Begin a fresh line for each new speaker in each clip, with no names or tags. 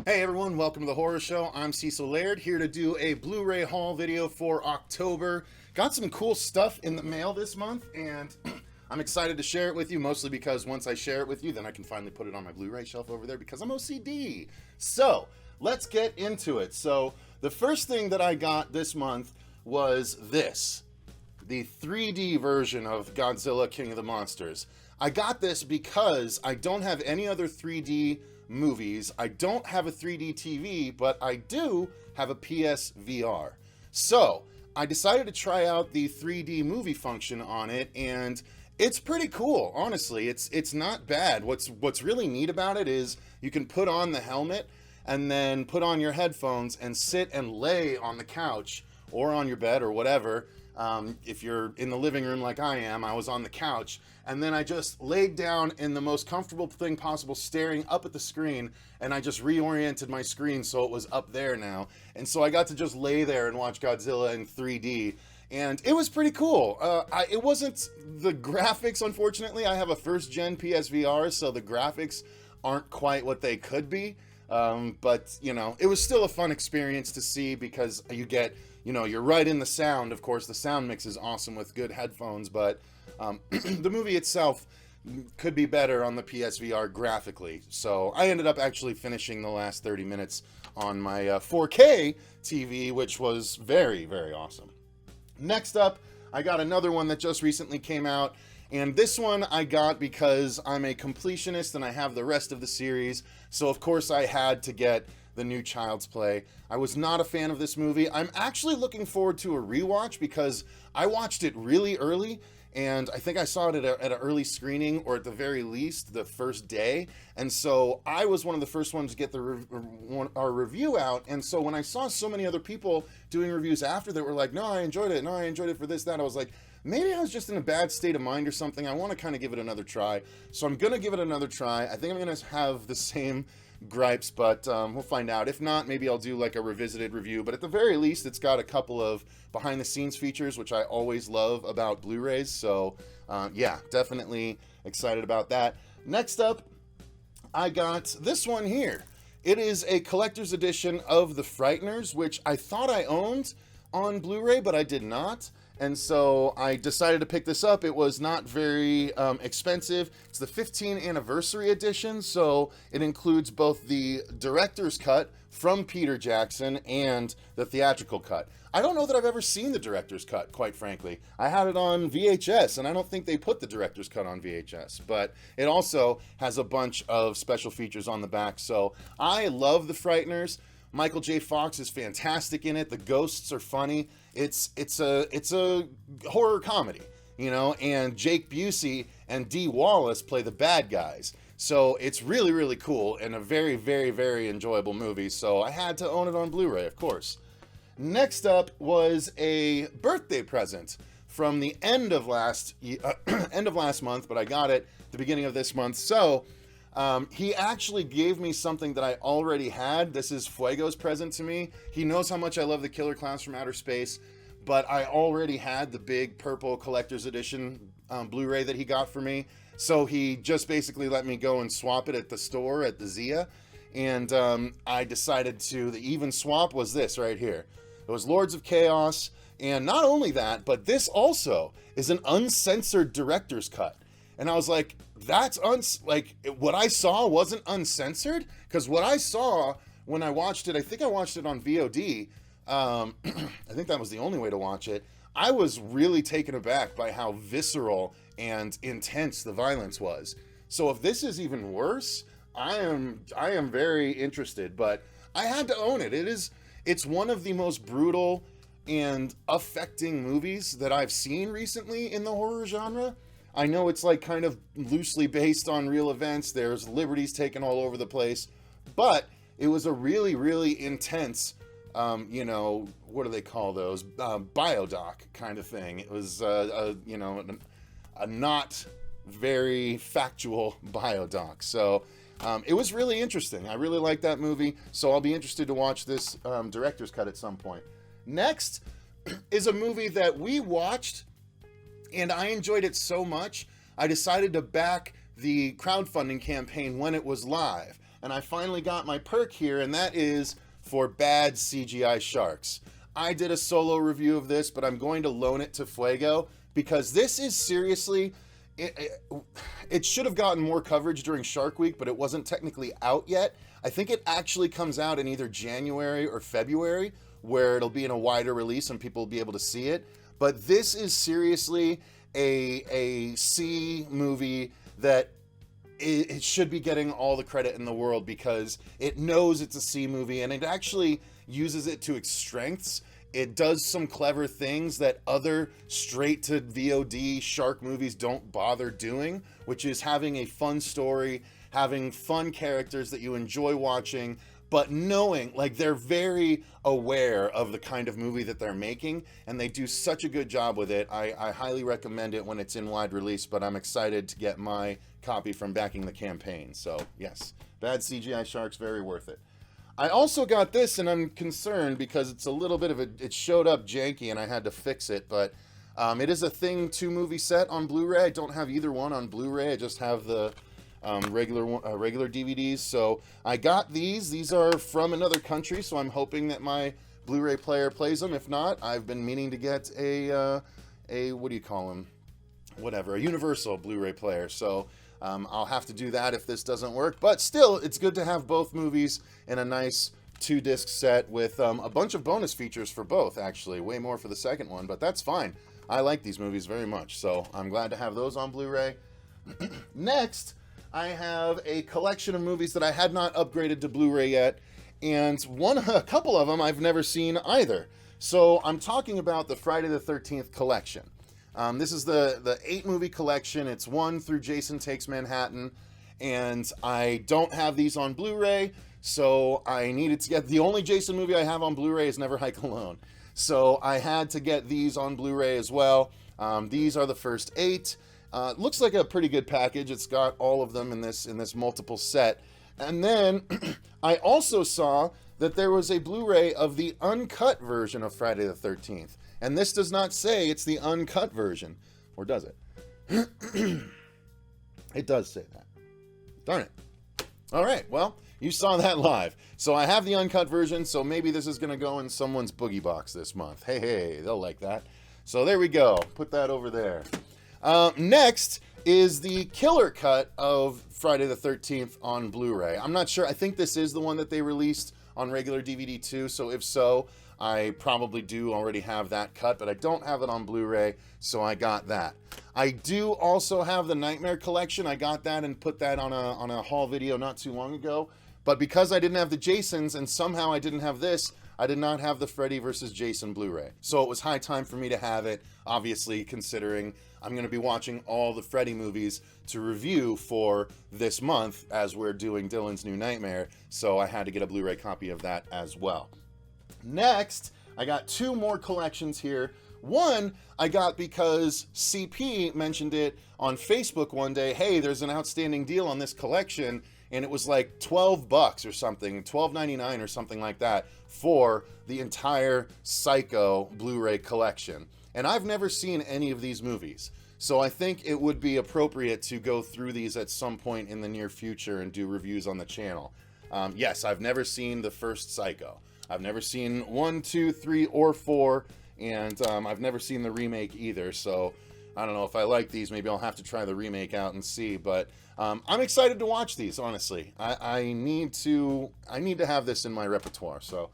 Hey everyone, welcome to the Horror Show. I'm Cecil Laird, here to do a Blu-ray haul video for October. Got some cool stuff in the mail this month, and I'm excited to share it with you, mostly because once I share it with you, then I can finally put it on my Blu-ray shelf over there because I'm OCD. So, let's get into it. So, the first thing that I got this month was this. The 3D version of Godzilla King of the Monsters. I got this because I don't have any other 3D movies. I don't have a 3D TV, but I do have a PSVR. So I decided to try out the 3D movie function on it, and it's pretty cool. Honestly, it's not bad. What's really neat about it is you can put on the helmet and then put on your headphones and sit and lay on the couch or on your bed or whatever. If you're in the living room like I am, I was on the couch, and then I just laid down in the most comfortable thing possible, staring up at the screen, and I just reoriented my screen so it was up there now. And so I got to just lay there and watch Godzilla in 3D, and it was pretty cool. It wasn't the graphics, unfortunately. I have a first-gen PSVR, so the graphics aren't quite what they could be. But, you know, it was still a fun experience to see because you get, you know, you're right in the sound. Of course, the sound mix is awesome with good headphones, but the movie itself could be better on the PSVR graphically. So I ended up actually finishing the last 30 minutes on my 4K TV, which was very, very awesome. Next up, I got another one that just recently came out. And this one I got because I'm a completionist and I have the rest of the series. So of course I had to get the new Child's Play. I was not a fan of this movie. I'm actually looking forward to a rewatch because I watched it really early, and I think I saw it at an early screening, or at the very least the first day. And so I was one of the first ones to get our review out. And so when I saw so many other people doing reviews after that were like, no, I enjoyed it. No, I enjoyed it for this, that. I was like, maybe I was just in a bad state of mind or something. I want to kind of give it another try. So I'm going to give it another try. I think I'm going to have the same gripes, but we'll find out. If not, maybe I'll do like a revisited review. But at the very least, it's got a couple of behind-the-scenes features, which I always love about Blu-rays. So yeah, definitely excited about that. Next up, I got this one here. It is a collector's edition of the Frighters, which I thought I owned on Blu-ray, but I did not. And so I decided to pick this up. It was not very expensive. It's the 15th anniversary edition, so it includes both the director's cut from Peter Jackson and the theatrical cut. I don't know that I've ever seen the director's cut, quite frankly. I had it on VHS, and I don't think they put the director's cut on VHS, but it also has a bunch of special features on the back. So I love the Frighters. Michael J. Fox is fantastic in it. The ghosts are funny. It's a horror comedy, you know, and Jake Busey and Dee Wallace play the bad guys. So it's really, really cool and a very, very, very enjoyable movie. So I had to own it on Blu-ray, of course. Next up was a birthday present from the end of last month, but I got it the beginning of this month. So he actually gave me something that I already had. This is Fuego's present to me. He knows how much I love the Killer Clowns from Outer Space, but I already had the big purple collector's edition Blu-ray that he got for me. So he just basically let me go and swap it at the store at the Zia. And I decided the even swap was this right here. It was Lords of Chaos. And not only that, but this also is an uncensored director's cut. And I was like, that's what I saw wasn't uncensored, because what I saw when I watched it, I think I watched it on VOD. I think that was the only way to watch it. I was really taken aback by how visceral and intense the violence was. So if this is even worse, I am very interested. But I had to own it. It's one of the most brutal and affecting movies that I've seen recently in the horror genre. I know it's like kind of loosely based on real events. There's liberties taken all over the place, but it was a really, really intense, you know, what do they call those? Biodoc kind of thing. It was, you know, a not very factual biodoc. So it was really interesting. I really liked that movie, so I'll be interested to watch this director's cut at some point. Next is a movie that we watched, and I enjoyed it so much, I decided to back the crowdfunding campaign when it was live. and I finally got my perk here, and that is for bad CGI Sharks. I did a solo review of this, but I'm going to loan it to Fuego because this is seriously, it should have gotten more coverage during Shark Week, but it wasn't technically out yet. I think it actually comes out in either January or February, where it'll be in a wider release and people will be able to see it. But this is seriously a C movie that it should be getting all the credit in the world because it knows it's a C movie and it actually uses it to its strengths. It does some clever things that other straight to VOD shark movies don't bother doing, which is having a fun story, having fun characters that you enjoy watching, but knowing, like, they're very aware of the kind of movie that they're making, and they do such a good job with it. I highly recommend it when it's in wide release, but I'm excited to get my copy from backing the campaign. So, yes, bad CGI Sharks, very worth it. I also got this, and I'm concerned because it's a little bit of a, it showed up janky and I had to fix it, but it is a Thing 2 movie set on Blu-ray. I don't have either one on Blu-ray. I just have the regular DVDs. So I got these. These are from another country, so I'm hoping that my Blu-ray player plays them. If not, I've been meaning to get a what do you call them? Whatever, a universal Blu-ray player. So I'll have to do that if this doesn't work. But still, it's good to have both movies in a nice 2-disc set with a bunch of bonus features for both, actually. Way more for the second one, but that's fine. I like these movies very much, so I'm glad to have those on Blu-ray. Next, I have a collection of movies that I had not upgraded to Blu-ray yet, and a couple of them I've never seen either. So I'm talking about the Friday the 13th collection. This is the 8-movie collection. It's 1 through Jason Takes Manhattan, and I don't have these on Blu-ray, so I needed to get, the only Jason movie I have on Blu-ray is Never Hike Alone. So I had to get these on Blu-ray as well. These are the first 8. Looks like a pretty good package. It's got all of them in this multiple set. And then I also saw that there was a Blu-ray of the uncut version of Friday the 13th. And this does not say it's the uncut version. Or does it? It does say that. Darn it. All right, well, you saw that live. So I have the uncut version, so maybe this is going to go in someone's boogie box this month. Hey, they'll like that. So there we go. Put that over there. Next is the killer cut of Friday the 13th on Blu-ray. I'm not sure. I think this is the one that they released on regular DVD too, so if so, I probably do already have that cut, but I don't have it on Blu-ray, so I got that. I do also have the Nightmare Collection. I got that and put that on a haul video not too long ago, but because I didn't have the Jasons and somehow I didn't have this, I did not have the Freddy vs. Jason Blu-ray. So it was high time for me to have it, obviously, considering I'm going to be watching all the Freddy movies to review for this month as we're doing Dylan's New Nightmare, so I had to get a Blu-ray copy of that as well. Next, I got 2 more collections here. One, I got because CP mentioned it on Facebook one day. Hey, there's an outstanding deal on this collection, and it was like $12 or something, $12.99 or something like that for the entire Psycho Blu-ray collection. And I've never seen any of these movies, so I think it would be appropriate to go through these at some point in the near future and do reviews on the channel. Yes, I've never seen the first Psycho. I've never seen 1, 2, 3, or 4, and I've never seen the remake either, so I don't know if I like these. Maybe I'll have to try the remake out and see, but I'm excited to watch these, honestly. I need to have this in my repertoire. So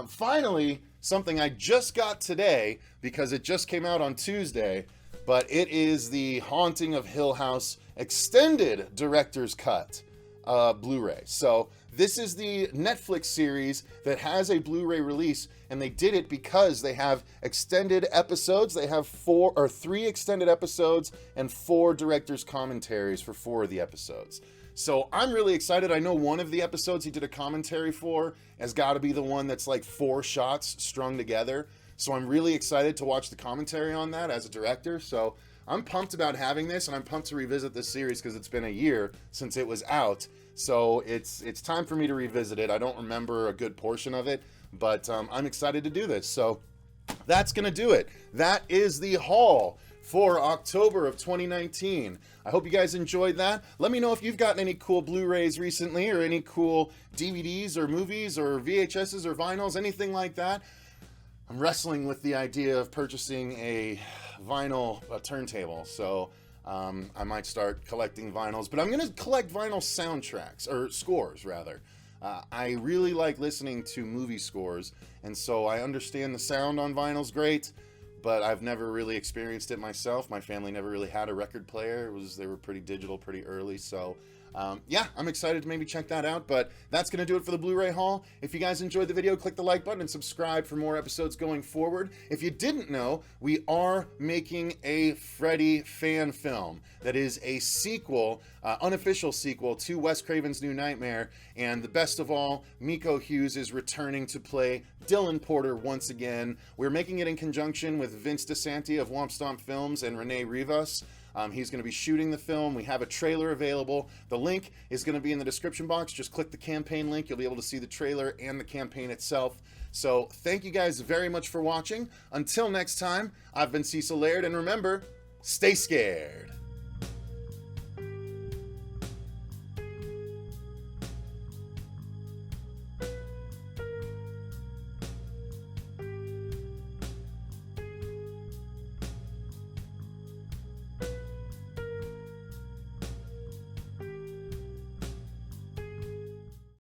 finally, something I just got today because it just came out on Tuesday, but it is the Haunting of Hill House Extended Director's Cut Blu-ray. So this is the Netflix series that has a Blu-ray release, and they did it because they have extended episodes. They have 3 extended episodes and 4 director's commentaries for 4 of the episodes. So I'm really excited. I know one of the episodes he did a commentary for has got to be the one that's like 4 shots strung together. So I'm really excited to watch the commentary on that as a director. So I'm pumped about having this, and I'm pumped to revisit this series because it's been a year since it was out. So it's time for me to revisit it. I don't remember a good portion of it, but I'm excited to do this. So that's going to do it. That is the haul for October of 2019. I hope you guys enjoyed that. Let me know if you've gotten any cool Blu-rays recently, or any cool DVDs or movies or VHSs or vinyls, anything like that. I'm wrestling with the idea of purchasing a vinyl turntable, so I might start collecting vinyls, but I'm going to collect vinyl soundtracks, or scores rather. I really like listening to movie scores, and so I understand the sound on vinyl's great, but I've never really experienced it myself. My family never really had a record player. They were pretty digital pretty early, so yeah, I'm excited to maybe check that out. But that's going to do it for the Blu-ray haul. If you guys enjoyed the video, click the like button and subscribe for more episodes going forward. If you didn't know, we are making a Freddy fan film that is a sequel, unofficial sequel to Wes Craven's New Nightmare. And the best of all, Miko Hughes is returning to play Dylan Porter once again. We're making it in conjunction with Vince DeSanti of Womp Stomp Films and Renee Rivas. He's going to be shooting the film. We have a trailer available. The link is going to be in the description box. Just click the campaign link. You'll be able to see the trailer and the campaign itself. So thank you guys very much for watching. Until next time, I've been Cecil Laird, and remember, stay scared.